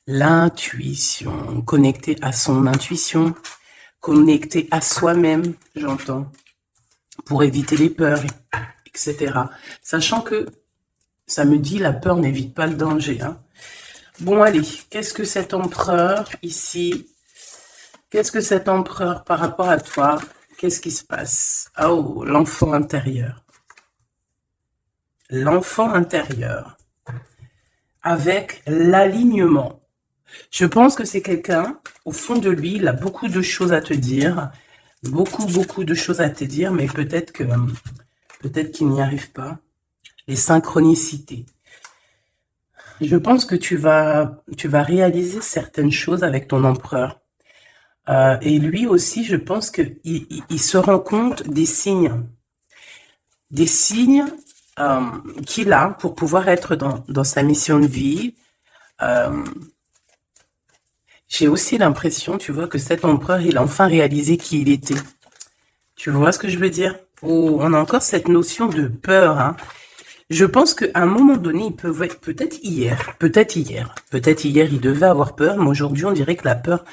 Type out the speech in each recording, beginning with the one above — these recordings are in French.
L'intuition, connecté à son intuition, connecté à soi-même, j'entends, pour éviter les peurs, etc. Sachant que ça me dit la peur n'évite pas le danger. Hein. Bon, allez, qu'est-ce que cet empereur ici, qu'est-ce que cet empereur par rapport à toi, qu'est-ce qui se passe? Oh, l'enfant intérieur. L'enfant intérieur. Avec l'alignement. Je pense que c'est quelqu'un, au fond de lui, il a beaucoup de choses à te dire, beaucoup de choses à te dire, mais peut-être qu'il n'y arrive pas. Les synchronicités. Je pense que tu vas réaliser certaines choses avec ton empereur. Et lui aussi, je pense qu'il se rend compte des signes qu'il a pour pouvoir être dans sa mission de vie. J'ai aussi l'impression, tu vois, que cet empereur, il a enfin réalisé qui il était. Tu vois ce que je veux dire? Oh, on a encore cette notion de peur. Hein. Je pense qu'à un moment donné, il peut être peut-être hier, il devait avoir peur, mais aujourd'hui, on dirait que la peur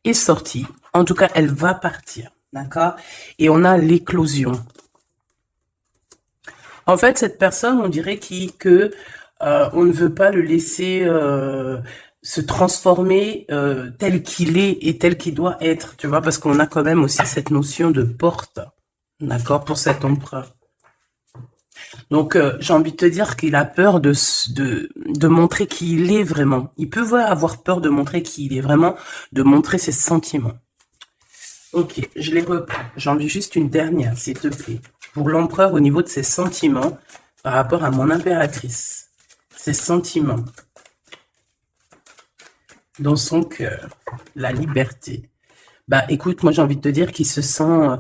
est sortie. En tout cas, elle va partir, d'accord? Et on a l'éclosion. En fait, cette personne, on dirait on ne veut pas le laisser se transformer tel qu'il est et tel qu'il doit être, tu vois, parce qu'on a quand même aussi cette notion de porte, d'accord, pour cet empereur. Donc, j'ai envie de te dire qu'il a peur de montrer qui il est vraiment. Il peut avoir peur de montrer qui il est vraiment, de montrer ses sentiments. Ok, je les reprends. J'en veux juste une dernière, s'il te plaît. Pour l'empereur, au niveau de ses sentiments, par rapport à mon impératrice. Ses sentiments. Dans son cœur. La liberté. Bah, écoute, moi, j'ai envie de te dire qu'il se sent...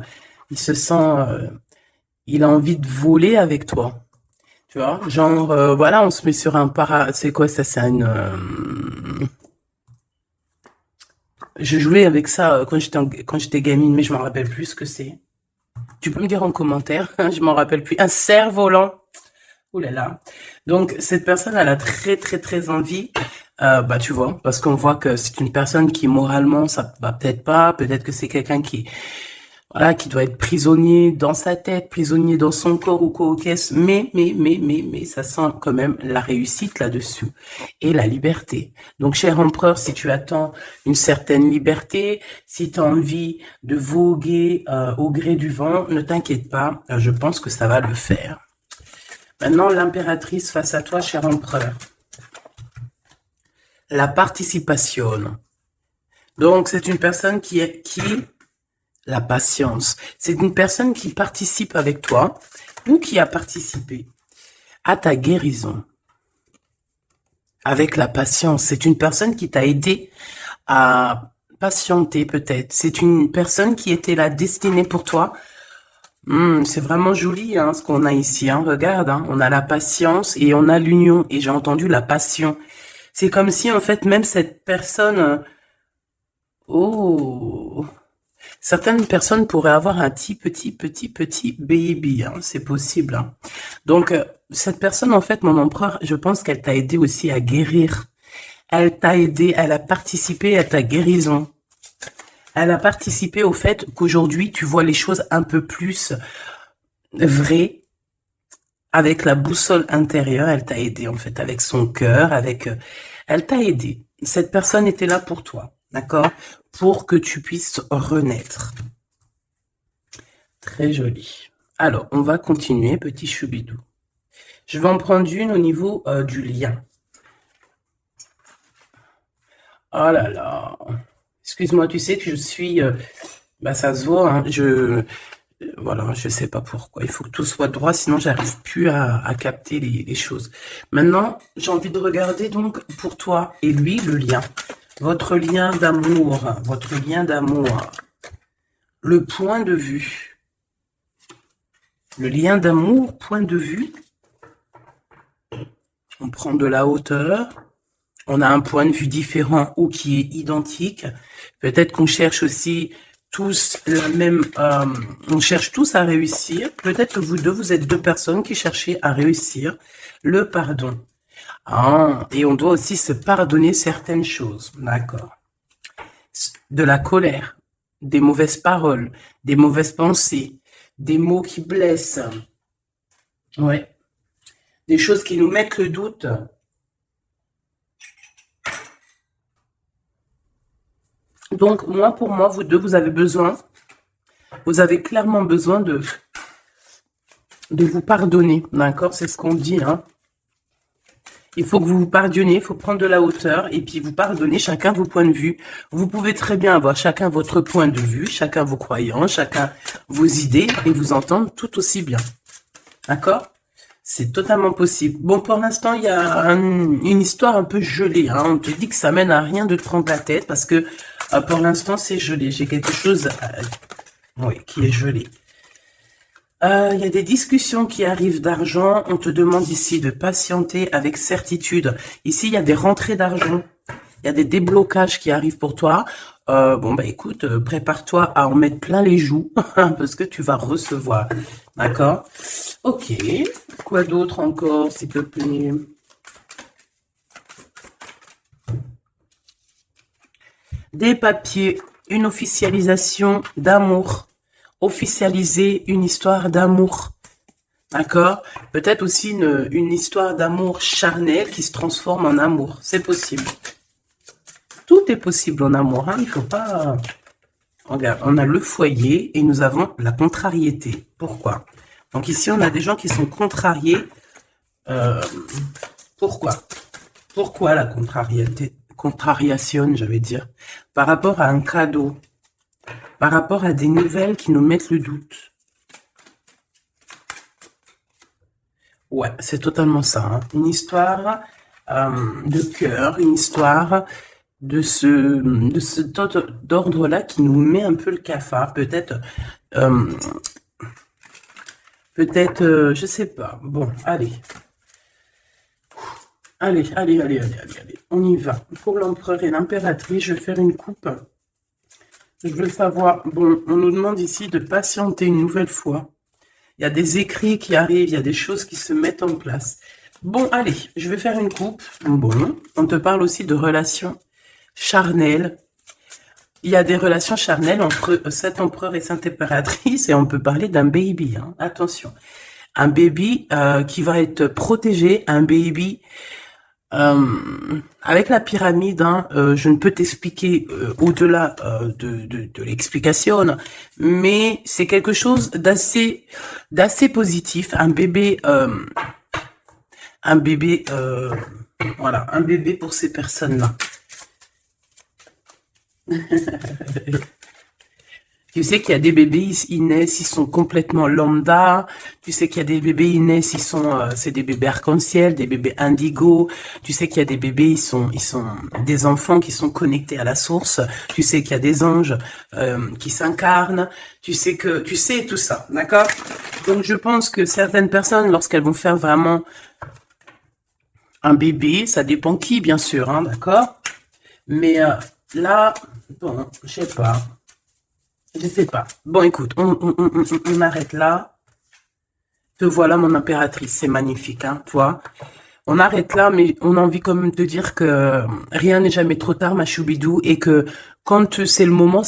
il a envie de voler avec toi. Tu vois, genre, voilà, on se met sur un c'est quoi ça? C'est je jouais avec ça quand j'étais gamine, mais je m'en rappelle plus ce que c'est. Tu peux me dire en commentaire, je m'en rappelle plus. Un cerf-volant. Ouh là là. Donc, cette personne, elle a très envie, bah, tu vois, parce qu'on voit que c'est une personne qui, moralement, ça va peut-être pas, peut-être que c'est quelqu'un voilà, qui doit être prisonnier dans sa tête, prisonnier dans son corps ou quoi au caisse, mais, ça sent quand même la réussite là-dessus et la liberté. Donc, cher empereur, si tu attends une certaine liberté, si tu as envie de voguer au gré du vent, ne t'inquiète pas, je pense que ça va le faire. Maintenant, l'impératrice face à toi, cher empereur. La participation. Donc, c'est une personne la patience. C'est une personne qui participe avec toi ou qui a participé à ta guérison. Avec la patience. C'est une personne qui t'a aidé à patienter peut-être. C'est une personne qui était là destinée pour toi. C'est vraiment joli hein, ce qu'on a ici. Hein. Regarde, hein, on a la patience et on a l'union. Et j'ai entendu la passion. C'est comme si en fait même cette personne... Oh, certaines personnes pourraient avoir un petit baby, hein, c'est possible. Hein. Donc, cette personne, en fait, mon empereur, je pense qu'elle t'a aidé aussi à guérir. Elle t'a aidé, elle a participé à ta guérison. Elle a participé au fait qu'aujourd'hui, tu vois les choses un peu plus vraies. Avec la boussole intérieure, elle t'a aidé, en fait, avec son cœur, elle t'a aidé. Cette personne était là pour toi, d'accord? Pour que tu puisses renaître. Très joli. Alors, on va continuer, petit choubidou. Je vais en prendre une au niveau du lien. Oh là là. Excuse-moi, tu sais que je suis... bah, ça se voit, hein, voilà, je sais pas pourquoi. Il faut que tout soit droit, sinon j'arrive plus à capter les choses. Maintenant, j'ai envie de regarder donc pour toi et lui le lien. Votre lien d'amour, le point de vue. Le lien d'amour, point de vue. On prend de la hauteur. On a un point de vue différent ou qui est identique. Peut-être qu'on cherche aussi tous la même... on cherche tous à réussir. Peut-être que vous êtes deux personnes qui cherchez à réussir le pardon. Ah, et on doit aussi se pardonner certaines choses. D'accord. De la colère, des mauvaises paroles, des mauvaises pensées, des mots qui blessent. Ouais. Des choses qui nous mettent le doute. Donc, moi, pour moi, vous deux, vous avez clairement besoin de vous pardonner. D'accord? C'est ce qu'on dit, hein. Il faut que vous vous pardonniez, il faut prendre de la hauteur et puis vous pardonner chacun vos points de vue. Vous pouvez très bien avoir chacun votre point de vue, chacun vos croyances, chacun vos idées et vous entendre tout aussi bien. D'accord? C'est totalement possible. Bon, pour l'instant, il y a une histoire un peu gelée. Hein. On te dit que ça mène à rien de te prendre la tête parce que pour l'instant, c'est gelé. J'ai quelque chose oui, qui est gelé. Il y a des discussions qui arrivent d'argent. On te demande ici de patienter avec certitude. Ici, il y a des rentrées d'argent. Il y a des déblocages qui arrivent pour toi. Bon, bah écoute, prépare-toi à en mettre plein les joues parce que tu vas recevoir. D'accord? Ok. Quoi d'autre encore, s'il te plaît? Des papiers, une officialisation d'amour. Officialiser une histoire d'amour. D'accord? Peut-être aussi une histoire d'amour charnel qui se transforme en amour. C'est possible. Tout est possible en amour. Hein? Il ne faut pas... Regarde, on a le foyer et nous avons la contrariété. Pourquoi? Donc ici, on a des gens qui sont contrariés. Pourquoi? Pourquoi la contrariation, je vais dire, par rapport à un cadeau, par rapport à des nouvelles qui nous mettent le doute. Ouais, c'est totalement ça. Hein. Une histoire de cœur, une histoire de cet ordre-là qui nous met un peu le cafard. Peut-être, je sais pas. Bon, allez. Allez. On y va. Pour l'empereur et l'impératrice, je vais faire une coupe. Je veux savoir, bon, on nous demande ici de patienter une nouvelle fois. Il y a des écrits qui arrivent, il y a des choses qui se mettent en place. Bon, allez, je vais faire une coupe. Bon, on te parle aussi de relations charnelles. Il y a des relations charnelles entre cet empereur et cette impératrice et on peut parler d'un baby. Hein. Attention, un baby qui va être protégé, un baby... avec la pyramide, hein, je ne peux t'expliquer au-delà de l'explication, mais c'est quelque chose d'assez positif. Un bébé, voilà, un bébé pour ces personnes-là. Tu sais qu'il y a des bébés, ils naissent, ils sont complètement lambda. Tu sais qu'il y a des bébés, ils naissent, c'est des bébés arc-en-ciel, des bébés indigo. Tu sais qu'il y a des bébés, ils sont des enfants qui sont connectés à la source. Tu sais qu'il y a des anges qui s'incarnent. Tu sais tout ça, d'accord? Donc je pense que certaines personnes, lorsqu'elles vont faire vraiment un bébé, ça dépend qui, bien sûr, hein, d'accord? Mais là, bon, je sais pas. Je sais pas. Bon, écoute, on arrête là. Te voilà, mon impératrice. C'est magnifique, hein, toi. On arrête là, mais on a envie quand même de dire que rien n'est jamais trop tard, ma choubidou, et que quand c'est le moment,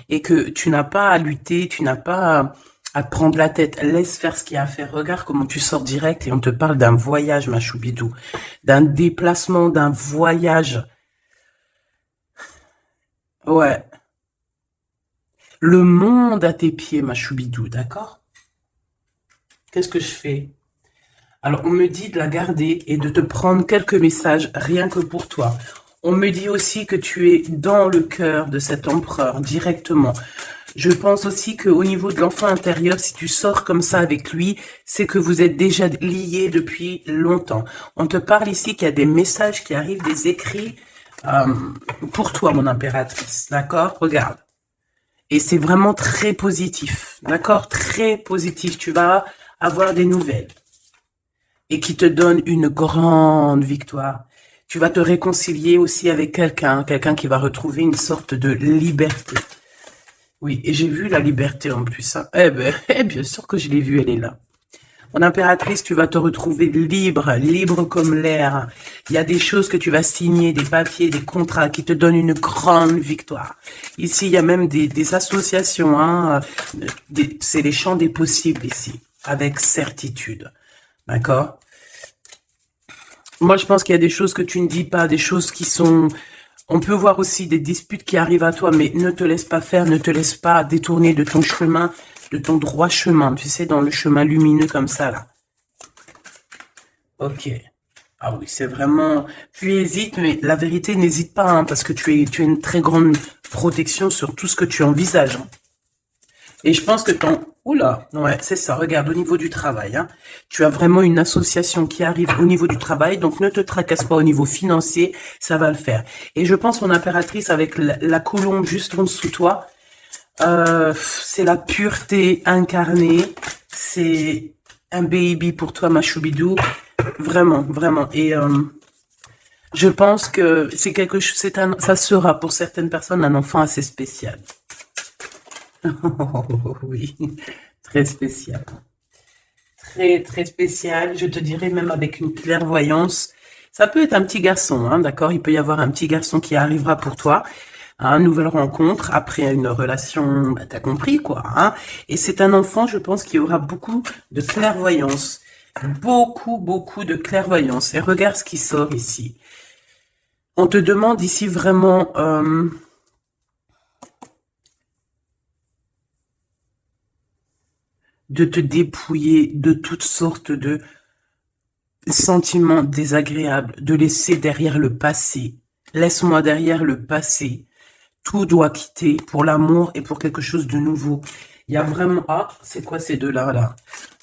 et que tu n'as pas à lutter, tu n'as pas à te prendre la tête. Laisse faire ce qu'il y a à faire. Regarde comment tu sors direct et on te parle d'un voyage, ma choubidou. D'un déplacement, d'un voyage. Ouais. Le monde à tes pieds, ma choubidou, d'accord? Qu'est-ce que je fais? Alors, on me dit de la garder et de te prendre quelques messages rien que pour toi. On me dit aussi que tu es dans le cœur de cet empereur directement. Je pense aussi qu'au niveau de l'enfant intérieur, si tu sors comme ça avec lui, c'est que vous êtes déjà liés depuis longtemps. On te parle ici qu'il y a des messages qui arrivent, des écrits pour toi, mon impératrice, d'accord? Regarde. Et c'est vraiment très positif, d'accord? Très positif. Tu vas avoir des nouvelles. Et qui te donne une grande victoire. Tu vas te réconcilier aussi avec quelqu'un qui va retrouver une sorte de liberté. Oui, et j'ai vu la liberté en plus. Hein. Bien sûr que je l'ai vue, elle est là. Mon impératrice, tu vas te retrouver libre, libre comme l'air. Il y a des choses que tu vas signer, des papiers, des contrats qui te donnent une grande victoire. Ici, il y a même des associations, hein, c'est les champs des possibles ici, avec certitude. D'accord? Moi, je pense qu'il y a des choses que tu ne dis pas, des choses qui sont... On peut voir aussi des disputes qui arrivent à toi, mais ne te laisse pas faire, ne te laisse pas détourner de ton chemin, de ton droit chemin, tu sais, dans le chemin lumineux comme ça, là. Ok. Ah oui, c'est vraiment... Tu hésites, mais la vérité, n'hésite pas, hein, parce que tu as une très grande protection sur tout ce que tu envisages. Hein. Et je pense que ton... Oula, ouais, c'est ça, regarde, au niveau du travail, hein, tu as vraiment une association qui arrive au niveau du travail, donc ne te tracasse pas au niveau financier, ça va le faire. Et je pense, mon impératrice, avec la colombe juste en dessous de toi, c'est la pureté incarnée, c'est un baby pour toi, ma choubidou, vraiment, vraiment. Et je pense que c'est quelque chose, ça sera pour certaines personnes un enfant assez spécial. Oui, très spécial. Très, très spécial. Je te dirais même avec une clairvoyance. Ça peut être un petit garçon, hein, d'accord? Il peut y avoir un petit garçon qui arrivera pour toi. Une nouvelle rencontre après une relation, bah, t'as compris quoi. Hein? Et c'est un enfant, je pense, qui aura beaucoup de clairvoyance. Beaucoup, beaucoup de clairvoyance. Et regarde ce qui sort ici. On te demande ici vraiment... de te dépouiller de toutes sortes de sentiments désagréables, de laisser derrière le passé. Laisse-moi derrière le passé. Tout doit quitter pour l'amour et pour quelque chose de nouveau. Il y a vraiment... Ah, c'est quoi ces deux-là, là?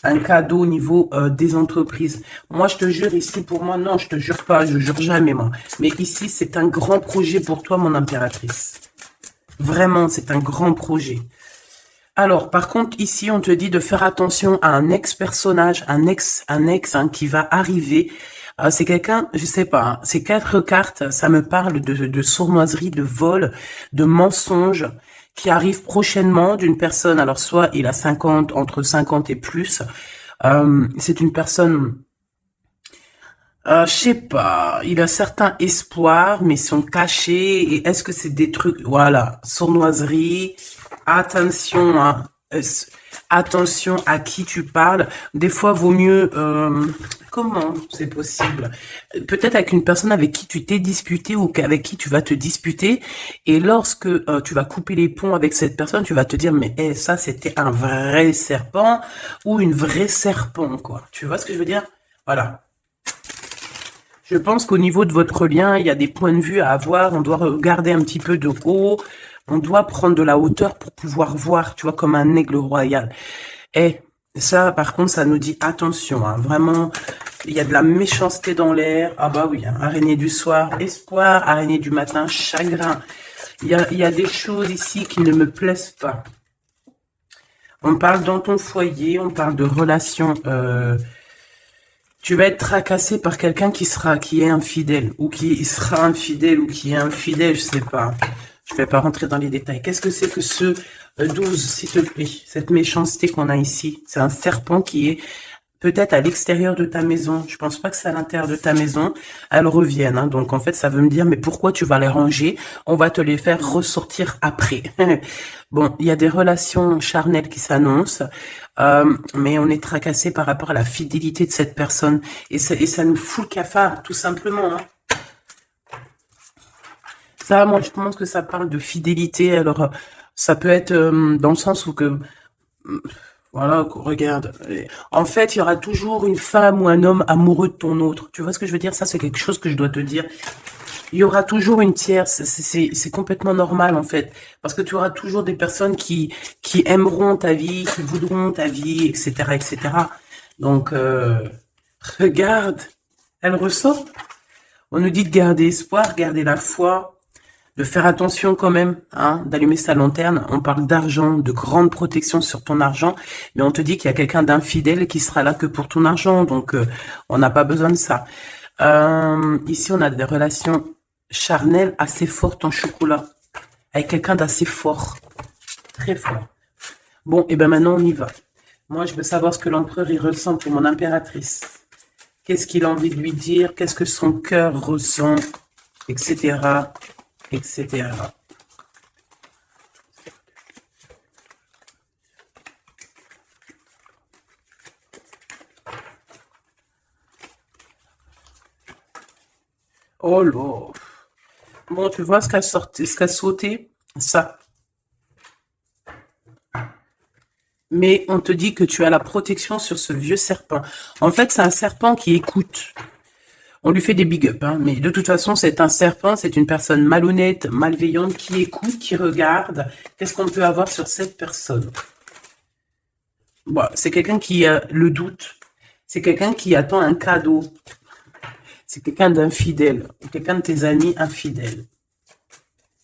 Un cadeau au niveau des entreprises. Moi, je te jure, ici, pour moi, non, je te jure pas, je jure jamais, moi. Mais ici, c'est un grand projet pour toi, mon impératrice. Vraiment, c'est un grand projet. Alors, par contre, ici, on te dit de faire attention à un ex-personnage, un ex hein, qui va arriver. C'est quelqu'un, je sais pas, hein, ces 4 cartes, ça me parle de sournoiserie, de vol, de mensonge qui arrive prochainement d'une personne. Alors, soit il a 50, entre 50 et plus. C'est une personne... je sais pas, il a certains espoirs, mais sont cachés. Et est-ce que c'est des trucs... Voilà, sournoiserie... Attention, hein, attention à qui tu parles. Des fois, vaut mieux... comment c'est possible? Peut-être avec une personne avec qui tu t'es disputé ou avec qui tu vas te disputer. Et lorsque tu vas couper les ponts avec cette personne, tu vas te dire, mais ça, c'était un vrai serpent ou une vraie serpent, quoi. Tu vois ce que je veux dire? Voilà. Je pense qu'au niveau de votre lien, il y a des points de vue à avoir. On doit regarder un petit peu de haut. On doit prendre de la hauteur pour pouvoir voir, tu vois, comme un aigle royal. Et ça, par contre, ça nous dit attention, hein, vraiment, il y a de la méchanceté dans l'air. Ah bah oui, hein, araignée du soir, espoir, araignée du matin, chagrin. Il y a des choses ici qui ne me plaisent pas. On parle dans ton foyer, on parle de relations... tu vas être tracassé par quelqu'un qui est infidèle, ou qui sera infidèle, ou qui est infidèle, je sais pas. Je vais pas rentrer dans les détails. Qu'est-ce que c'est que ce 12, s'il te plaît? Cette méchanceté qu'on a ici. C'est un serpent qui est peut-être à l'extérieur de ta maison. Je pense pas que c'est à l'intérieur de ta maison. Elles reviennent. Hein. Donc, en fait, ça veut me dire, mais pourquoi tu vas les ranger? On va te les faire ressortir après. Bon, il y a des relations charnelles qui s'annoncent. Mais on est tracassé par rapport à la fidélité de cette personne. Et ça nous fout le cafard, tout simplement. Hein. Ça, moi, je pense que ça parle de fidélité. Alors, ça peut être dans le sens où que... Voilà, regarde. En fait, il y aura toujours une femme ou un homme amoureux de ton autre. Tu vois ce que je veux dire? Ça, c'est quelque chose que je dois te dire. Il y aura toujours une tierce. C'est complètement normal, en fait. Parce que tu auras toujours des personnes qui aimeront ta vie, qui voudront ta vie, etc., etc. Donc, regarde. Elle ressort. On nous dit de garder espoir, garder la foi, de faire attention quand même, hein, d'allumer sa lanterne. On parle d'argent, de grande protection sur ton argent, mais on te dit qu'il y a quelqu'un d'infidèle qui sera là que pour ton argent, donc on n'a pas besoin de ça. Ici, on a des relations charnelles assez fortes en chocolat, avec quelqu'un d'assez fort, très fort. Bon, et ben maintenant on y va. Moi, je veux savoir ce que l'empereur, il ressent pour mon impératrice. Qu'est-ce qu'il a envie de lui dire? Qu'est-ce que son cœur ressent? Etc. Etc. Oh là. Bon, tu vois ce qu'a sorti, ce qu'a sauté? Ça. Mais on te dit que tu as la protection sur ce vieux serpent. En fait, c'est un serpent qui écoute. On lui fait des big up, hein, mais de toute façon, c'est un serpent, c'est une personne malhonnête, malveillante, qui écoute, qui regarde. Qu'est-ce qu'on peut avoir sur cette personne? Bon, c'est quelqu'un qui a le doute. C'est quelqu'un qui attend un cadeau. C'est quelqu'un d'infidèle. Quelqu'un de tes amis infidèles.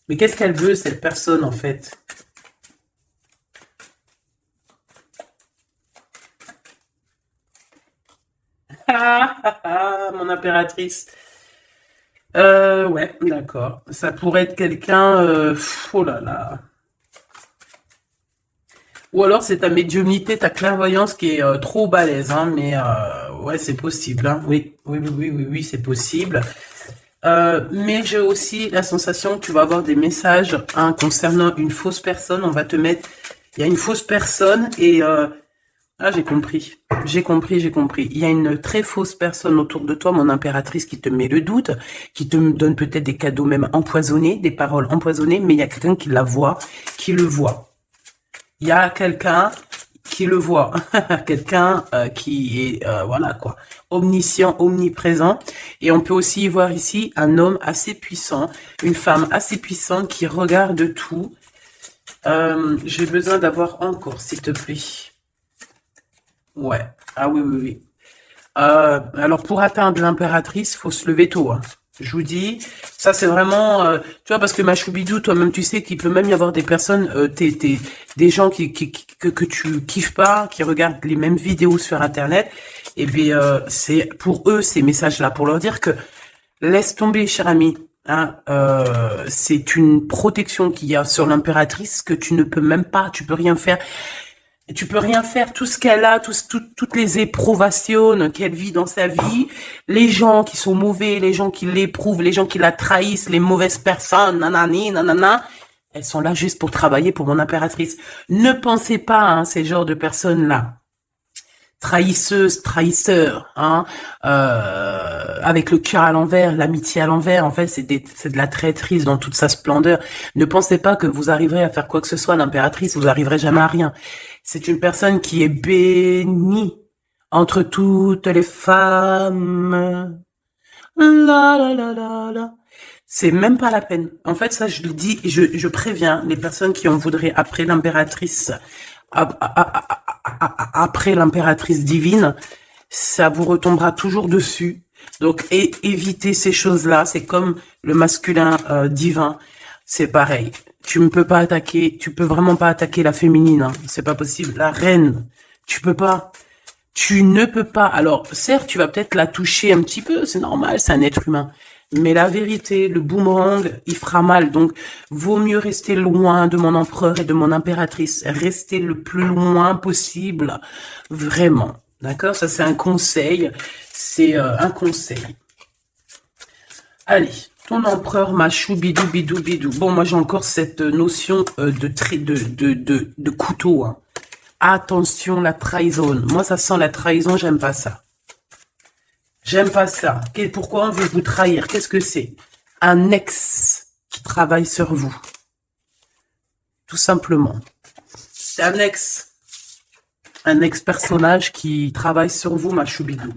Mais qu'est-ce qu'elle veut, cette personne, en fait? Mon impératrice. Ouais, d'accord. Ça pourrait être quelqu'un... oh là là. Ou alors c'est ta médiumnité, ta clairvoyance qui est trop balèze, hein, mais ouais, c'est possible, hein. Oui, oui, oui, oui, oui, oui, c'est possible. Mais j'ai aussi la sensation que tu vas avoir des messages, hein, concernant une fausse personne. On va te mettre... Il y a une fausse personne et... ah, j'ai compris. J'ai compris, j'ai compris. Il y a une très fausse personne autour de toi, mon impératrice, qui te met le doute, qui te donne peut-être des cadeaux même empoisonnés, des paroles empoisonnées, mais il y a quelqu'un qui la voit, qui le voit. Il y a quelqu'un qui le voit, quelqu'un qui est, voilà quoi, omniscient, omniprésent. Et on peut aussi y voir ici un homme assez puissant, une femme assez puissante qui regarde tout. J'ai besoin d'avoir encore, s'il te plaît. Ouais, ah oui, oui, oui. Alors pour atteindre l'impératrice, faut se lever tôt, hein. Je vous dis, ça c'est vraiment, tu vois, parce que ma choubidou, toi-même tu sais qu'il peut même y avoir des personnes, des gens que tu kiffes pas, qui regardent les mêmes vidéos sur internet, et bien c'est pour eux ces messages-là, pour leur dire que laisse tomber, cher ami, hein, c'est une protection qu'il y a sur l'impératrice que tu ne peux même pas, tu peux rien faire. Et tu peux rien faire, tout ce qu'elle a, toutes les éprouvations qu'elle vit dans sa vie, les gens qui sont mauvais, les gens qui l'éprouvent, les gens qui la trahissent, les mauvaises personnes, nanani, nanana, elles sont là juste pour travailler pour mon impératrice. Ne pensez pas, hein, ces genres de personnes-là, trahisseuses, trahisseurs, hein, avec le cœur à l'envers, l'amitié à l'envers, en fait, c'est de la traîtrise dans toute sa splendeur. Ne pensez pas que vous arriverez à faire quoi que ce soit, l'impératrice, vous arriverez jamais à rien. C'est une personne qui est bénie entre toutes les femmes. La la la la la. C'est même pas la peine. En fait, ça, je le dis, je préviens les personnes qui en voudraient après l'impératrice, après l'impératrice divine, ça vous retombera toujours dessus. Donc, évitez ces choses-là. C'est comme le masculin divin. C'est pareil. Tu ne peux pas attaquer, tu peux vraiment pas attaquer la féminine, hein. C'est pas possible. La reine, tu peux pas. Tu ne peux pas. Alors, certes, tu vas peut-être la toucher un petit peu, c'est normal, c'est un être humain. Mais la vérité, le boomerang, il fera mal. Donc, vaut mieux rester loin de mon empereur et de mon impératrice. Rester le plus loin possible. Vraiment. D'accord? Ça, c'est un conseil. C'est un conseil. Allez. Ton empereur, machou, bidou, bidou, bidou. Bon, moi, j'ai encore cette notion de couteau, hein. Attention, la trahison. Moi, ça sent la trahison, j'aime pas ça. J'aime pas ça. Pourquoi on veut vous trahir? Qu'est-ce que c'est? Un ex qui travaille sur vous. Tout simplement. C'est un ex. Un ex-personnage qui travaille sur vous, ma choubidou.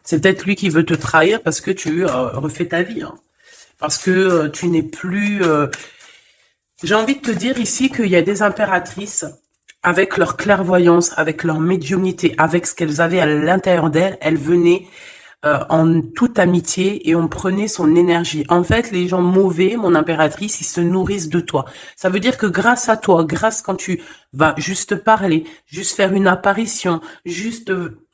C'est peut-être lui qui veut te trahir parce que tu refais ta vie, hein. Parce que tu n'es plus... J'ai envie de te dire ici qu'il y a des impératrices, avec leur clairvoyance, avec leur médiumnité, avec ce qu'elles avaient à l'intérieur d'elles, elles venaient en toute amitié et on prenait son énergie. En fait, les gens mauvais, mon impératrice, ils se nourrissent de toi. Ça veut dire que grâce à toi, grâce quand tu vas juste parler, juste faire une apparition, juste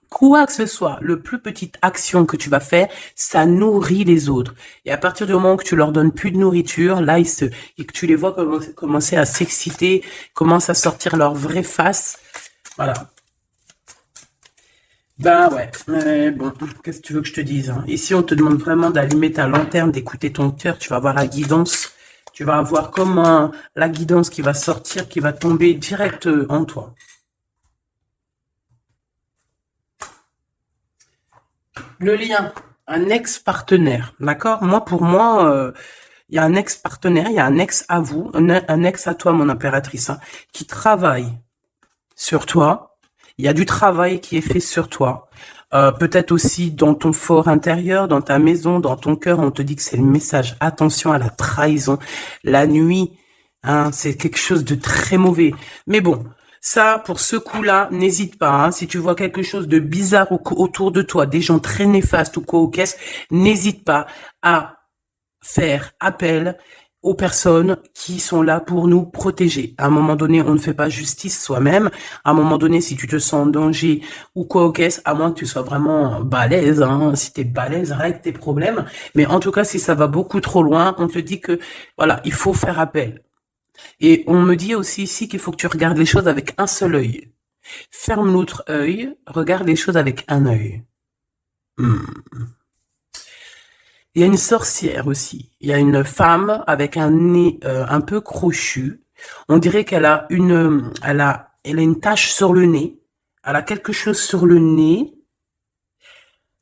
quoi que ce soit, le plus petite action que tu vas faire, ça nourrit les autres. Et à partir du moment où tu leur donnes plus de nourriture, là, et que tu les vois commencer à s'exciter, commencent à sortir leur vraie face. Voilà. Ben ouais, bon, qu'est-ce que tu veux que je te dise, hein? Ici, on te demande vraiment d'allumer ta lanterne, d'écouter ton cœur, tu vas avoir la guidance, tu vas avoir comme la guidance qui va sortir, qui va tomber direct en toi. Le lien, un ex-partenaire, d'accord? Moi, pour moi, il y a un ex-partenaire, il y a un ex à vous, un ex à toi, mon impératrice, hein, qui travaille sur toi. Il y a du travail qui est fait sur toi. Peut-être aussi dans ton fort intérieur, dans ta maison, dans ton cœur, on te dit que c'est le message. Attention à la trahison. La nuit, hein, c'est quelque chose de très mauvais. Mais bon, ça, pour ce coup-là, n'hésite pas. Hein, si tu vois quelque chose de bizarre autour de toi, des gens très néfastes ou quoi au caisse, n'hésite pas à faire appel aux personnes qui sont là pour nous protéger. À un moment donné, on ne fait pas justice soi-même. À un moment donné, si tu te sens en danger ou quoi au caisse, à moins que tu sois vraiment balèze, hein, si t'es balèze, règle tes problèmes. Mais en tout cas, si ça va beaucoup trop loin, on te dit que, voilà, il faut faire appel. Et on me dit aussi ici qu'il faut que tu regardes les choses avec un seul œil. Ferme l'autre œil, regarde les choses avec un œil. Il y a une sorcière aussi. Il y a une femme avec un nez un peu crochu. On dirait qu'elle a elle a une tache sur le nez. Elle a quelque chose sur le nez.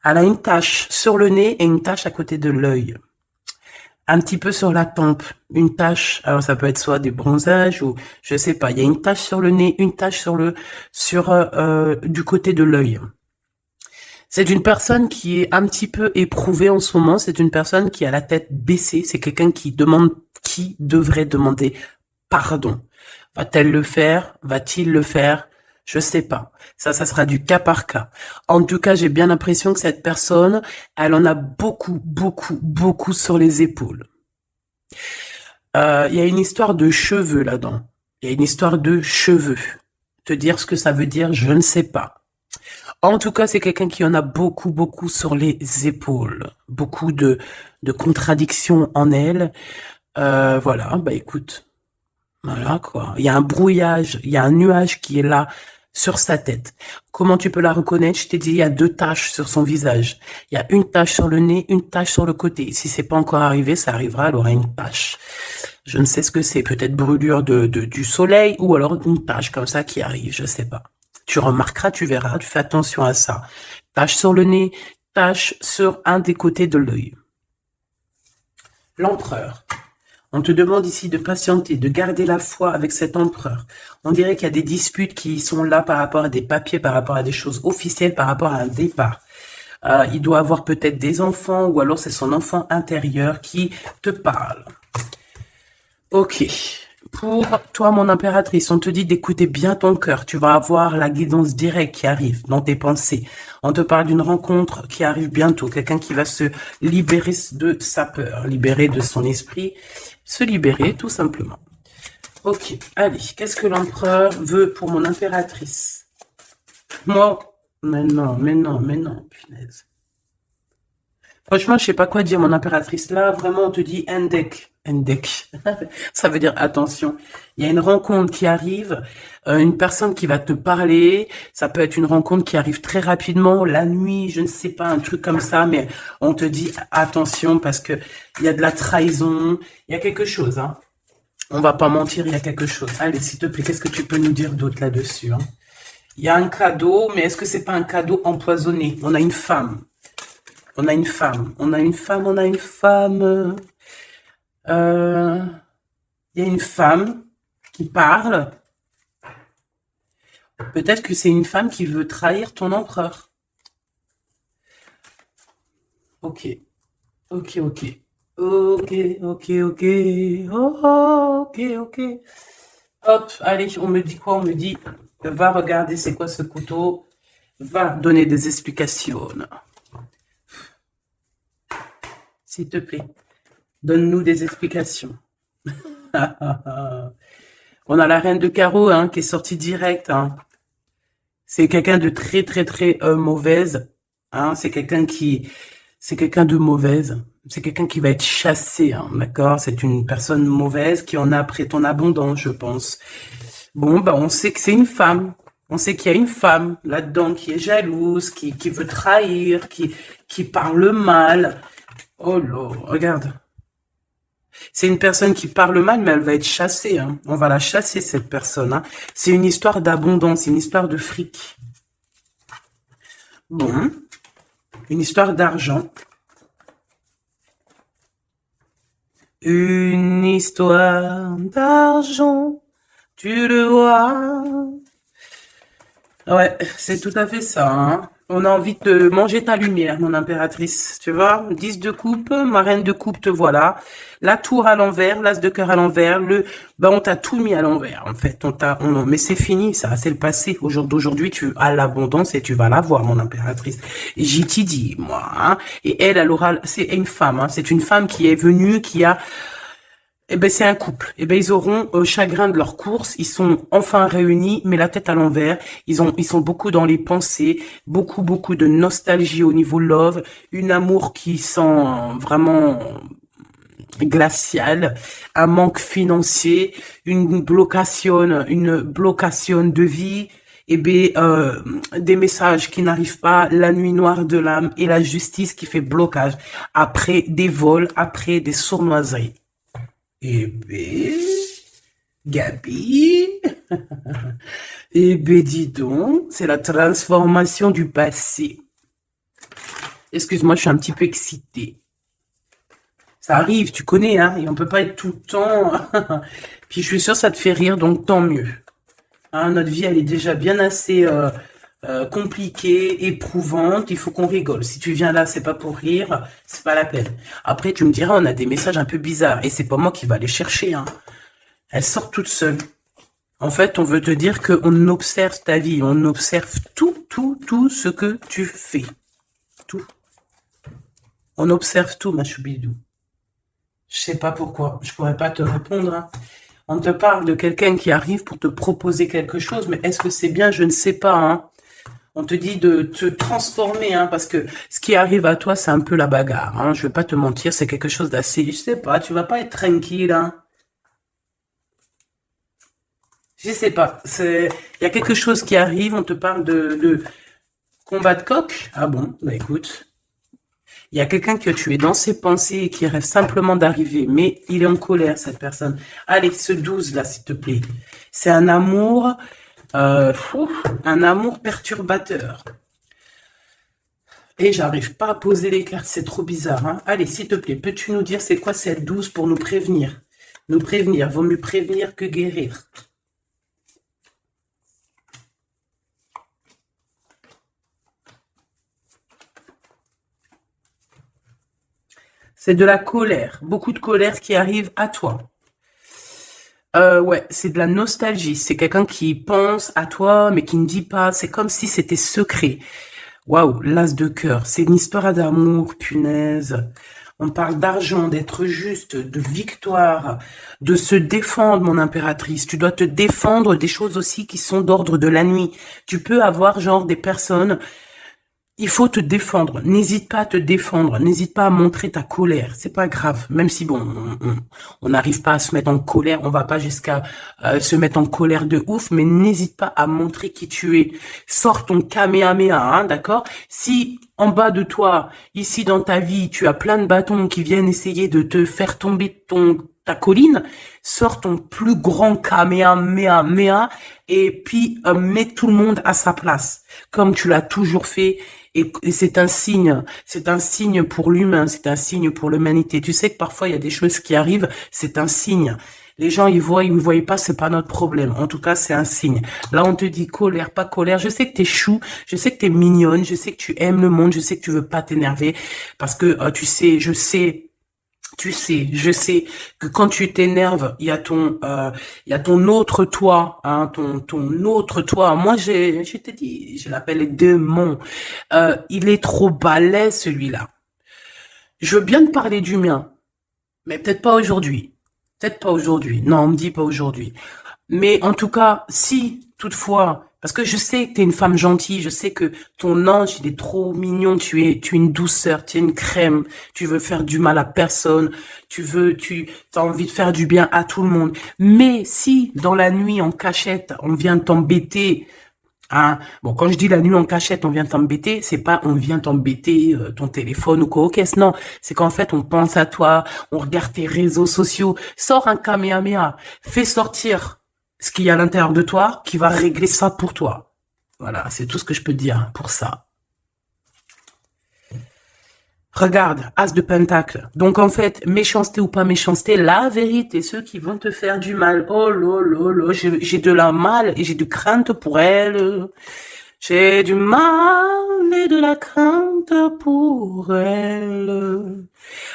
Elle a une tache sur le nez et une tache à côté de l'œil. Un petit peu sur la tempe, une tache. Alors ça peut être soit des bronzages ou je sais pas. Il y a une tache sur le nez, une tache du côté de l'œil. C'est une personne qui est un petit peu éprouvée en ce moment. C'est une personne qui a la tête baissée. C'est quelqu'un qui devrait demander pardon. Va-t-elle le faire? Va-t-il le faire? Je sais pas. Ça sera du cas par cas. En tout cas, j'ai bien l'impression que cette personne, elle en a beaucoup, beaucoup, beaucoup sur les épaules. Il y a une histoire de cheveux là-dedans. Il y a une histoire de cheveux. Te dire ce que ça veut dire, je ne sais pas. En tout cas, c'est quelqu'un qui en a beaucoup, beaucoup sur les épaules. Beaucoup de contradictions en elle. Voilà, bah écoute. Voilà, quoi. Il y a un brouillage, il y a un nuage qui est là sur sa tête. Comment tu peux la reconnaître? Je t'ai dit, il y a 2 taches sur son visage. Il y a une tache sur le nez, une tache sur le côté. Si c'est pas encore arrivé, ça arrivera, elle aura une tache. Je ne sais ce que c'est. Peut-être brûlure du soleil ou alors une tache comme ça qui arrive, je sais pas. Tu remarqueras, tu verras, tu fais attention à ça. Tache sur le nez, tache sur un des côtés de l'œil. L'empereur. On te demande ici de patienter, de garder la foi avec cet empereur. On dirait qu'il y a des disputes qui sont là par rapport à des papiers, par rapport à des choses officielles, par rapport à un départ. Il doit avoir peut-être des enfants ou alors c'est son enfant intérieur qui te parle. Ok. Pour toi, mon impératrice, on te dit d'écouter bien ton cœur. Tu vas avoir la guidance directe qui arrive dans tes pensées. On te parle d'une rencontre qui arrive bientôt. Quelqu'un qui va se libérer de sa peur, libérer de son esprit, se libérer tout simplement. Ok, allez, qu'est-ce que l'empereur veut pour mon impératrice? Moi, mais non, punaise. Franchement, je sais pas quoi dire, mon impératrice. Là, vraiment, on te dit Endek. Endek. Ça veut dire attention. Il y a une rencontre qui arrive, une personne qui va te parler. Ça peut être une rencontre qui arrive très rapidement, la nuit, je ne sais pas, un truc comme ça, mais on te dit attention parce que il y a de la trahison, il y a quelque chose, hein. On va pas mentir, il y a quelque chose. Allez, s'il te plaît, qu'est-ce que tu peux nous dire d'autre là-dessus, hein? Il y a un cadeau, mais est-ce que c'est pas un cadeau empoisonné? On a une femme. On a une femme. On a une femme, on a une femme. Il y a une femme qui parle. Peut-être que c'est une femme qui veut trahir ton empereur. Ok. Ok, ok. Ok, ok, ok. Oh, ok, ok. Hop, allez, on me dit quoi? On me dit, va regarder c'est quoi ce couteau. Va donner des explications. S'il te plaît, donne-nous des explications. On a la reine de carreau hein, qui est sortie direct. Hein. C'est quelqu'un de très, très, très mauvaise. Hein. C'est quelqu'un de mauvaise. C'est quelqu'un qui va être chassé, hein, d'accord? C'est une personne mauvaise qui en a après ton abondance, je pense. Bon, bah on sait que c'est une femme. On sait qu'il y a une femme là-dedans qui est jalouse, qui veut trahir, qui parle mal. Oh là, regarde. C'est une personne qui parle mal, mais elle va être chassée. Hein. On va la chasser, cette personne. Hein. C'est une histoire d'abondance, une histoire de fric. Bon, une histoire d'argent. Une histoire d'argent, tu le vois. Ouais, c'est tout à fait ça. Hein. On a envie de manger ta lumière, mon impératrice. Tu vois, 10 de coupe, ma reine de coupe, te voilà. La tour à l'envers, l'as de cœur à l'envers, on t'a tout mis à l'envers, en fait. Mais c'est fini, ça, c'est le passé. D'aujourd'hui, tu as l'abondance et tu vas l'avoir, mon impératrice. Et j'y t'y dis, moi, hein. Et elle aura, c'est une femme, hein. C'est une femme qui est venue, qui a, eh ben, c'est un couple. Eh ben, ils auront chagrin de leur course. Ils sont enfin réunis, mais la tête à l'envers. Ils sont beaucoup dans les pensées, beaucoup de nostalgie au niveau love, une amour qui sent vraiment glacial, un manque financier, une blocation de vie. Eh ben, des messages qui n'arrivent pas, la nuit noire de l'âme et la justice qui fait blocage après des vols, après des sournoiseries. Eh ben, Gabi, eh ben, dis donc, c'est la transformation du passé. Excuse-moi, je suis un petit peu excitée. Ça arrive, tu connais, hein, et on peut pas être tout le temps. Puis je suis sûre que ça te fait rire, donc tant mieux. Hein, notre vie, elle est déjà bien assez compliquée, éprouvante. Il faut qu'on rigole. Si tu viens là, c'est pas pour rire, c'est pas la peine. Après, tu me diras, on a des messages un peu bizarres, et c'est pas moi qui va les chercher. Hein. Elle sort toute seule. En fait, on veut te dire qu'on observe ta vie, on observe tout ce que tu fais. Tout. On observe tout, ma choubidou. Je sais pas pourquoi, je pourrais pas te répondre. Hein. On te parle de quelqu'un qui arrive pour te proposer quelque chose, mais est-ce que c'est bien? Je ne sais pas. Hein. On te dit de te transformer, hein, parce que ce qui arrive à toi, c'est un peu la bagarre. Hein. Je vais pas te mentir, c'est quelque chose d'assez... Je sais pas, tu vas pas être tranquille. Hein. Je sais pas. Il y a quelque chose qui arrive, on te parle de combat de coq. Ah bon, bah écoute... Il y a quelqu'un que tu es dans ses pensées et qui rêve simplement d'arriver, mais il est en colère, cette personne. Allez, ce 12 là, s'il te plaît. C'est un amour perturbateur. Et j'arrive pas à poser les cartes, c'est trop bizarre. Hein. Allez, s'il te plaît, peux-tu nous dire c'est quoi cette 12 pour nous prévenir? Nous prévenir, vaut mieux prévenir que guérir. C'est de la colère, beaucoup de colère qui arrive à toi. Ouais, c'est de la nostalgie. C'est quelqu'un qui pense à toi, mais qui ne dit pas. C'est comme si c'était secret. Waouh, l'as de cœur. C'est une histoire d'amour, punaise. On parle d'argent, d'être juste, de victoire, de se défendre, mon impératrice. Tu dois te défendre des choses aussi qui sont d'ordre de la nuit. Tu peux avoir genre des personnes... Il faut te défendre. N'hésite pas à te défendre. N'hésite pas à montrer ta colère. C'est pas grave. Même si bon, on n'arrive pas à se mettre en colère, on va pas jusqu'à se mettre en colère de ouf, mais n'hésite pas à montrer qui tu es. Sors ton kamehameha, hein, d'accord? Si en bas de toi, ici dans ta vie, tu as plein de bâtons qui viennent essayer de te faire tomber ta colline, sors ton plus grand kamehameha et puis mets tout le monde à sa place, comme tu l'as toujours fait. Et c'est un signe pour l'humain, c'est un signe pour l'humanité. Tu sais que parfois il y a des choses qui arrivent, c'est un signe. Les gens ils voient pas, c'est pas notre problème. En tout cas, c'est un signe. Là, on te dit colère, pas colère. Je sais que t'es chou, je sais que t'es mignonne, je sais que tu aimes le monde, je sais que tu veux pas t'énerver parce que tu sais, je sais que quand tu t'énerves, il y a ton autre toi, hein, ton autre toi. Moi, je t'ai dit, je l'appelle démon. Il est trop balèze, celui-là. Je veux bien te parler du mien, mais peut-être pas aujourd'hui. Peut-être pas aujourd'hui. Non, on me dit pas aujourd'hui. Mais en tout cas, si, toutefois, parce que je sais que tu es une femme gentille, je sais que ton ange, il est trop mignon, tu es une douceur, tu es une crème, tu veux faire du mal à personne, tu as envie de faire du bien à tout le monde. Mais si, dans la nuit, en cachette, on vient t'embêter Hein. Bon, quand je dis la nuit en cachette, on vient t'embêter, c'est pas on vient t'embêter ton téléphone ou quoi, ok, non. C'est qu'en fait, on pense à toi, on regarde tes réseaux sociaux, sors un Kamehameha, fais sortir ce qu'il y a à l'intérieur de toi qui va régler ça pour toi. Voilà, c'est tout ce que je peux te dire pour ça. Regarde, As de Pentacle. Donc en fait, méchanceté ou pas méchanceté, la vérité, ceux qui vont te faire du mal, oh là, j'ai de la mal et j'ai de crainte pour elle. J'ai du mal et de la crainte pour elle.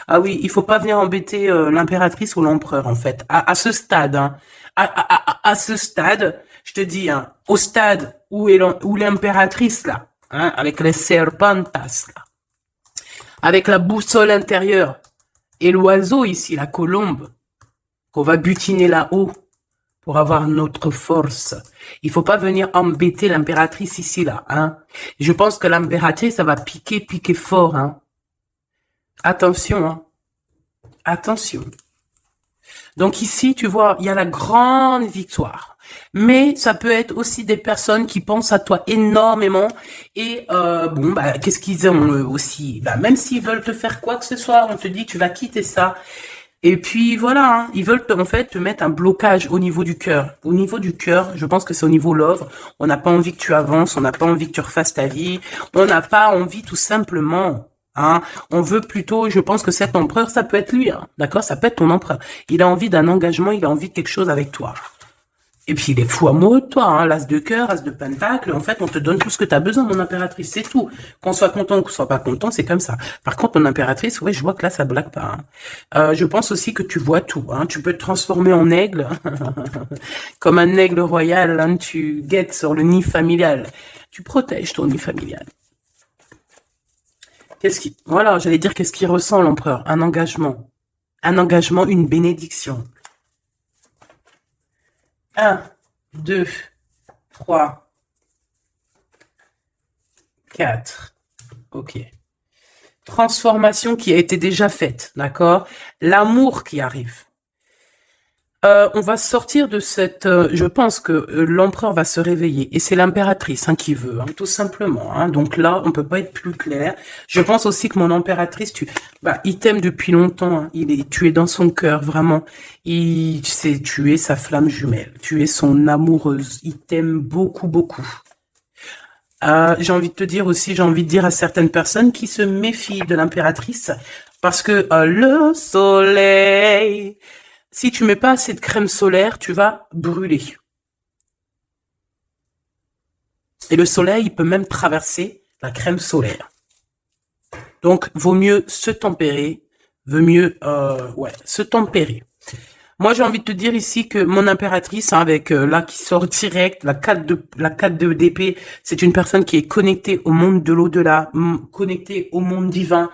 Ah oui, il faut pas venir embêter l'impératrice ou l'empereur en fait. À ce stade, hein, à ce stade, je te dis, hein, au stade où est où l'impératrice là, hein, avec les serpentas là, avec la boussole intérieure et l'oiseau ici, la colombe, qu'on va butiner là-haut pour avoir notre force. Il faut pas venir embêter l'impératrice ici là, hein. Je pense que l'impératrice, ça va piquer fort, hein. Attention, hein. Attention. Donc ici, tu vois, il y a la grande victoire. Mais ça peut être aussi des personnes qui pensent à toi énormément. Et bon, bah, qu'est-ce qu'ils ont aussi? Bah, même s'ils veulent te faire quoi que ce soit, on te dit tu vas quitter ça. Et puis voilà, hein, ils veulent en fait te mettre un blocage au niveau du cœur. Au niveau du cœur, je pense que c'est au niveau love. On n'a pas envie que tu avances, on n'a pas envie que tu refasses ta vie. On n'a pas envie tout simplement. Hein, on veut plutôt, je pense que cet empereur, ça peut être lui, hein, d'accord? Ça peut être ton empereur. Il a envie d'un engagement, il a envie de quelque chose avec toi. Et puis il est fou amoureux de toi, hein, l'as de cœur, as de pentacle. En fait, on te donne tout ce que tu as besoin, mon impératrice, c'est tout. Qu'on soit content, qu'on soit pas content, c'est comme ça. Par contre, mon impératrice, ouais, je vois que là, ça blague pas. Hein. Je pense aussi que tu vois tout. Hein. Tu peux te transformer en aigle, comme un aigle royal. Hein, tu guettes sur le nid familial. Tu protèges ton nid familial. Voilà, j'allais dire qu'est-ce qu'il ressent l'empereur? Un engagement, une bénédiction. 1, 2, 3, 4. Ok. Transformation qui a été déjà faite, d'accord? L'amour qui arrive. On va sortir de cette... je pense que l'empereur va se réveiller. Et c'est l'impératrice hein, qui veut, hein, tout simplement. Hein. Donc là, on peut pas être plus clair. Je pense aussi que mon impératrice, il t'aime depuis longtemps. Hein. Tu es dans son cœur, vraiment. Tu es sa flamme jumelle. Tu es son amoureuse. Il t'aime beaucoup, beaucoup. J'ai envie de te dire aussi, j'ai envie de dire à certaines personnes qui se méfient de l'impératrice. Parce que le soleil... Si tu mets pas assez de crème solaire, tu vas brûler. Et le soleil, il peut même traverser la crème solaire. Donc, vaut mieux se tempérer, se tempérer. Moi, j'ai envie de te dire ici que mon impératrice, hein, avec là qui sort direct, la 4 de d'épée, c'est une personne qui est connectée au monde de l'au-delà, connectée au monde divin.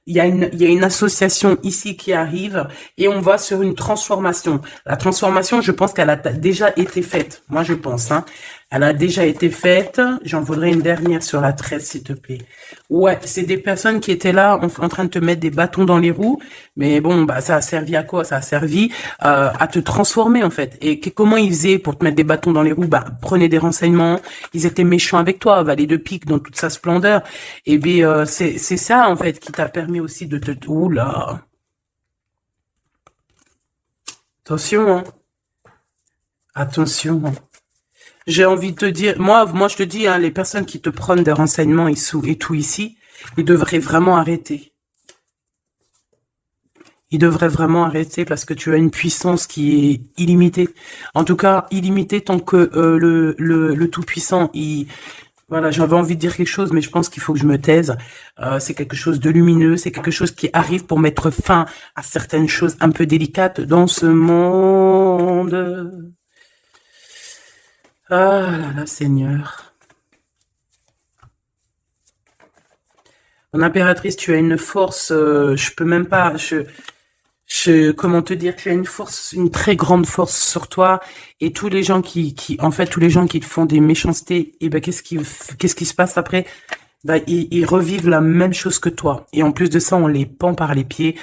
Il y a une association ici qui arrive et on va sur une transformation. La transformation, je pense qu'elle a déjà été faite. Moi, je pense, hein. Elle a déjà été faite. J'en voudrais une dernière sur la 13, s'il te plaît. Ouais, c'est des personnes qui étaient là en train de te mettre des bâtons dans les roues. Mais bon, bah, ça a servi à quoi? Ça a servi à te transformer, en fait. Et comment ils faisaient pour te mettre des bâtons dans les roues? Bah, prenez des renseignements. Ils étaient méchants avec toi, valet de pique dans toute sa splendeur. Et bien, c'est ça, en fait, qui t'a permis aussi de te... Oula! Attention, hein. Attention, hein. J'ai envie de te dire, moi je te dis, hein, les personnes qui te prennent des renseignements et tout ici, ils devraient vraiment arrêter. Ils devraient vraiment arrêter parce que tu as une puissance qui est illimitée. En tout cas, illimitée tant que le Tout-Puissant, voilà, j'avais envie de dire quelque chose, mais je pense qu'il faut que je me taise. C'est quelque chose de lumineux, c'est quelque chose qui arrive pour mettre fin à certaines choses un peu délicates dans ce monde. Ah là là, Seigneur. Mon impératrice, tu as une force, je peux même pas, comment te dire, tu as une force, une très grande force sur toi, et tous les gens tous les gens qui te font des méchancetés, et ben, qu'est-ce qui se passe après? Ben, ils revivent la même chose que toi. Et en plus de ça, on les pend par les pieds,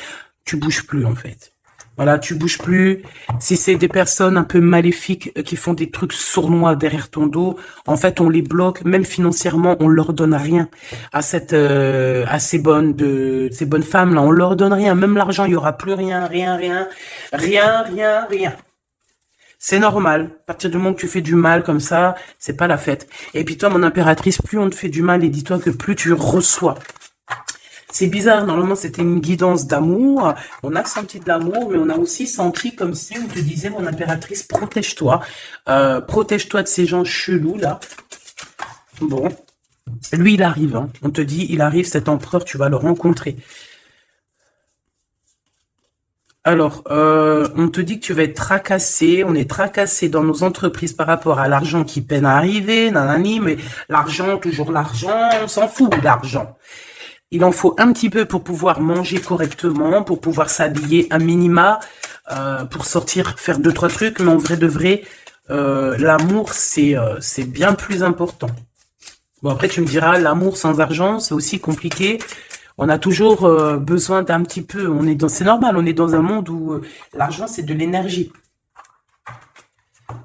tu bouges plus, en fait. Voilà, tu bouges plus. Si c'est des personnes un peu maléfiques qui font des trucs sournois derrière ton dos, en fait, on les bloque, même financièrement, on leur donne rien à à ces bonnes femmes là, on leur donne rien, même l'argent, il y aura plus rien, rien. C'est normal. À partir du moment que tu fais du mal comme ça, c'est pas la fête. Et puis toi, mon impératrice, plus on te fait du mal, et dis-toi que plus tu reçois. C'est bizarre, normalement c'était une guidance d'amour, on a senti de l'amour, mais on a aussi senti comme si on te disait, mon impératrice, protège-toi, protège-toi de ces gens chelous là. Bon, lui il arrive, hein. On te dit, il arrive, cet empereur, tu vas le rencontrer. Alors, on te dit que tu vas être tracassé, on est tracassé dans nos entreprises par rapport à l'argent qui peine à arriver, nanani, mais l'argent, toujours l'argent, on s'en fout de l'argent. Il en faut un petit peu pour pouvoir manger correctement, pour pouvoir s'habiller un minima, pour sortir, faire deux, trois trucs. Mais en vrai de vrai, l'amour, c'est bien plus important. Bon, après, tu me diras, l'amour sans argent, c'est aussi compliqué. On a toujours besoin d'un petit peu. C'est normal, on est dans un monde où l'argent, c'est de l'énergie.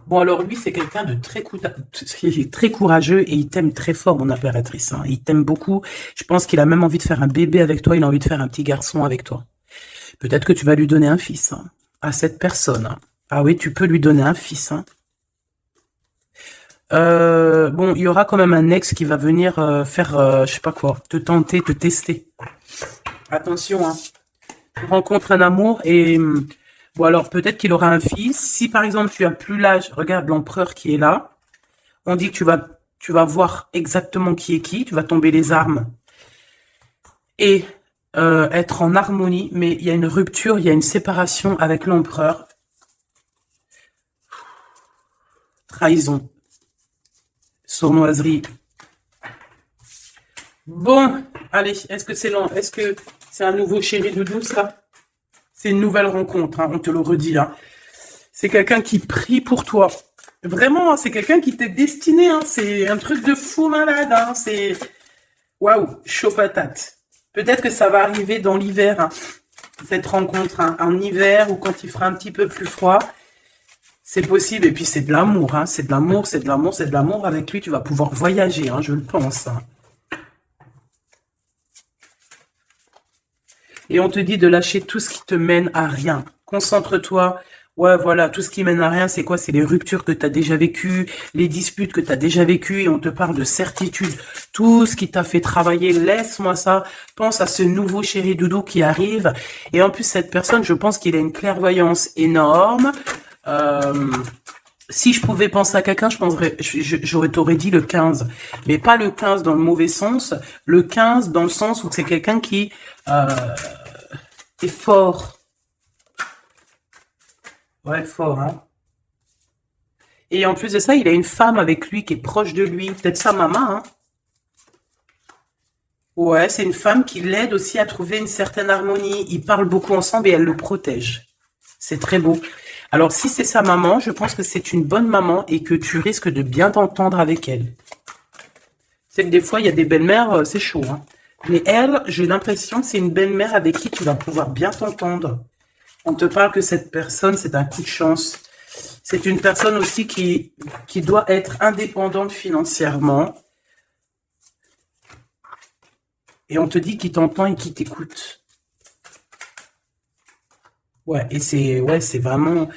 Bon, alors lui, c'est quelqu'un de très courageux et il t'aime très fort, mon impératrice. Hein. Il t'aime beaucoup. Je pense qu'il a même envie de faire un bébé avec toi. Il a envie de faire un petit garçon avec toi. Peut-être que tu vas lui donner un fils hein, à cette personne. Hein. Ah oui, tu peux lui donner un fils. Hein. Bon, il y aura quand même un ex qui va venir faire, je sais pas quoi, te tenter, te tester. Attention, hein. Tu rencontres un amour et... Bon, alors, peut-être qu'il aura un fils. Si, par exemple, tu as plus l'âge, regarde l'empereur qui est là. On dit que tu vas voir exactement qui est qui. Tu vas tomber les armes et être en harmonie. Mais il y a une rupture, il y a une séparation avec l'empereur. Trahison. Sournoiserie. Bon, allez, est-ce que c'est lent? Est-ce que c'est un nouveau chéri doudou, ça? C'est une nouvelle rencontre, hein, on te le redit. Hein. C'est quelqu'un qui prie pour toi. Vraiment, hein, c'est quelqu'un qui t'est destiné. Hein, c'est un truc de fou malade. Hein, c'est... Waouh, chaud patate. Peut-être que ça va arriver dans l'hiver, hein, cette rencontre. Hein, en hiver ou quand il fera un petit peu plus froid. C'est possible. Et puis c'est de l'amour. Hein, c'est de l'amour, c'est de l'amour, c'est de l'amour. Avec lui, tu vas pouvoir voyager, hein, je le pense. Hein. Et on te dit de lâcher tout ce qui te mène à rien. Concentre-toi. Ouais, voilà, tout ce qui mène à rien, c'est quoi? C'est les ruptures que tu as déjà vécues, les disputes que tu as déjà vécues, et on te parle de certitude. Tout ce qui t'a fait travailler, laisse-moi ça. Pense à ce nouveau chéri doudou qui arrive. Et en plus, cette personne, je pense qu'il a une clairvoyance énorme. Si je pouvais penser à quelqu'un, t'aurais dit le 15. Mais pas le 15 dans le mauvais sens. Le 15 dans le sens où c'est quelqu'un qui est fort. Ouais, fort, hein. Et en plus de ça, il a une femme avec lui qui est proche de lui. Peut-être sa maman, hein. Ouais, c'est une femme qui l'aide aussi à trouver une certaine harmonie. Ils parlent beaucoup ensemble et elle le protège. C'est très beau. Alors, si c'est sa maman, je pense que c'est une bonne maman et que tu risques de bien t'entendre avec elle. C'est que des fois, il y a des belles-mères, c'est chaud. Hein. Mais elle, j'ai l'impression que c'est une belle-mère avec qui tu vas pouvoir bien t'entendre. On te parle que cette personne, c'est un coup de chance. C'est une personne aussi qui doit être indépendante financièrement. Et on te dit qu'il t'entend et qu'il t'écoute. Ouais, et c'est vraiment...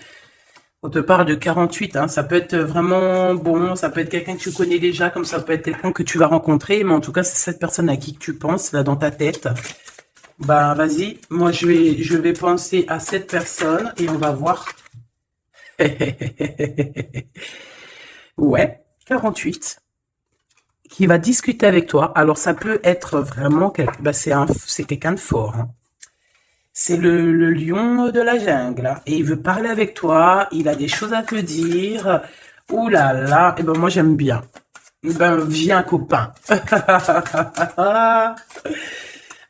On te parle de 48, hein. Ça peut être vraiment bon, ça peut être quelqu'un que tu connais déjà, comme ça peut être quelqu'un que tu vas rencontrer, mais en tout cas, c'est cette personne à qui tu penses, là, dans ta tête. Bah, vas-y, moi, je vais penser à cette personne et on va voir. Ouais, 48. Qui va discuter avec toi. Alors, ça peut être vraiment... Bah, c'est quelqu'un de fort, hein. C'est le lion de la jungle. Hein. Et il veut parler avec toi. Il a des choses à te dire. Ouh là là. Et ben moi, j'aime bien. Ben, viens, copain.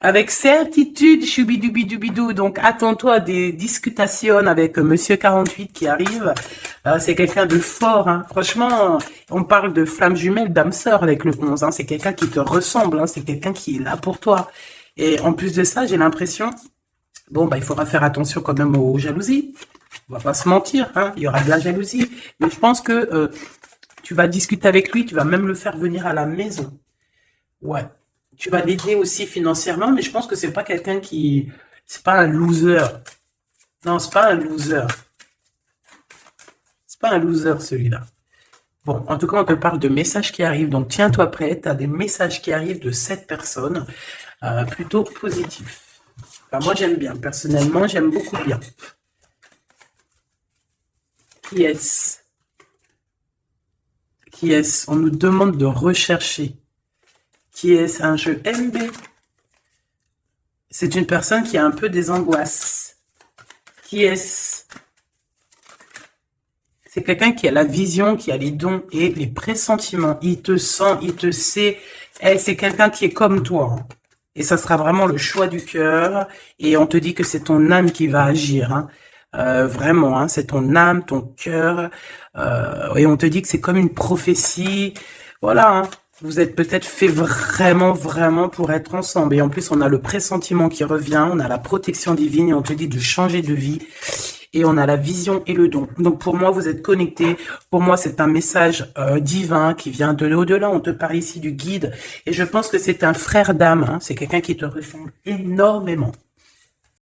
Avec certitude, choubidoubidoubidou. Donc, attends-toi à des discutations avec Monsieur 48 qui arrive. C'est quelqu'un de fort. Hein. Franchement, on parle de flamme jumelle, d'âme sœur avec le 11. Hein. C'est quelqu'un qui te ressemble. Hein. C'est quelqu'un qui est là pour toi. Et en plus de ça, j'ai l'impression... Bon, bah, il faudra faire attention quand même aux jalousies. On va pas se mentir, hein. Il y aura de la jalousie. Mais je pense que tu vas discuter avec lui, tu vas même le faire venir à la maison. Ouais. Tu vas l'aider aussi financièrement, mais je pense que c'est pas quelqu'un qui... C'est pas un loser. Non, c'est pas un loser. C'est pas un loser, celui-là. Bon, en tout cas, on te parle de messages qui arrivent. Donc, tiens-toi prêt. Tu as des messages qui arrivent de cette personne. Plutôt positifs. Enfin, moi, j'aime bien. Personnellement, j'aime beaucoup bien. Qui est-ce? Qui est-ce? On nous demande de rechercher. Qui est-ce? Un jeu MB. C'est une personne qui a un peu des angoisses. Qui est-ce? C'est quelqu'un qui a la vision, qui a les dons et les pressentiments. Il te sent, il te sait. C'est quelqu'un qui est comme toi. Et ça sera vraiment le choix du cœur. Et on te dit que c'est ton âme qui va agir. Hein. Vraiment, hein, c'est ton âme, ton cœur. Et on te dit que c'est comme une prophétie. Voilà, hein. Vous êtes peut-être fait vraiment, vraiment pour être ensemble. Et en plus, on a le pressentiment qui revient, on a la protection divine et on te dit de changer de vie. Et on a la vision et le don. Donc pour moi, vous êtes connectés. Pour moi, c'est un message divin qui vient de l'au-delà. On te parle ici du guide. Et je pense que c'est un frère d'âme. Hein. C'est quelqu'un qui te ressemble énormément.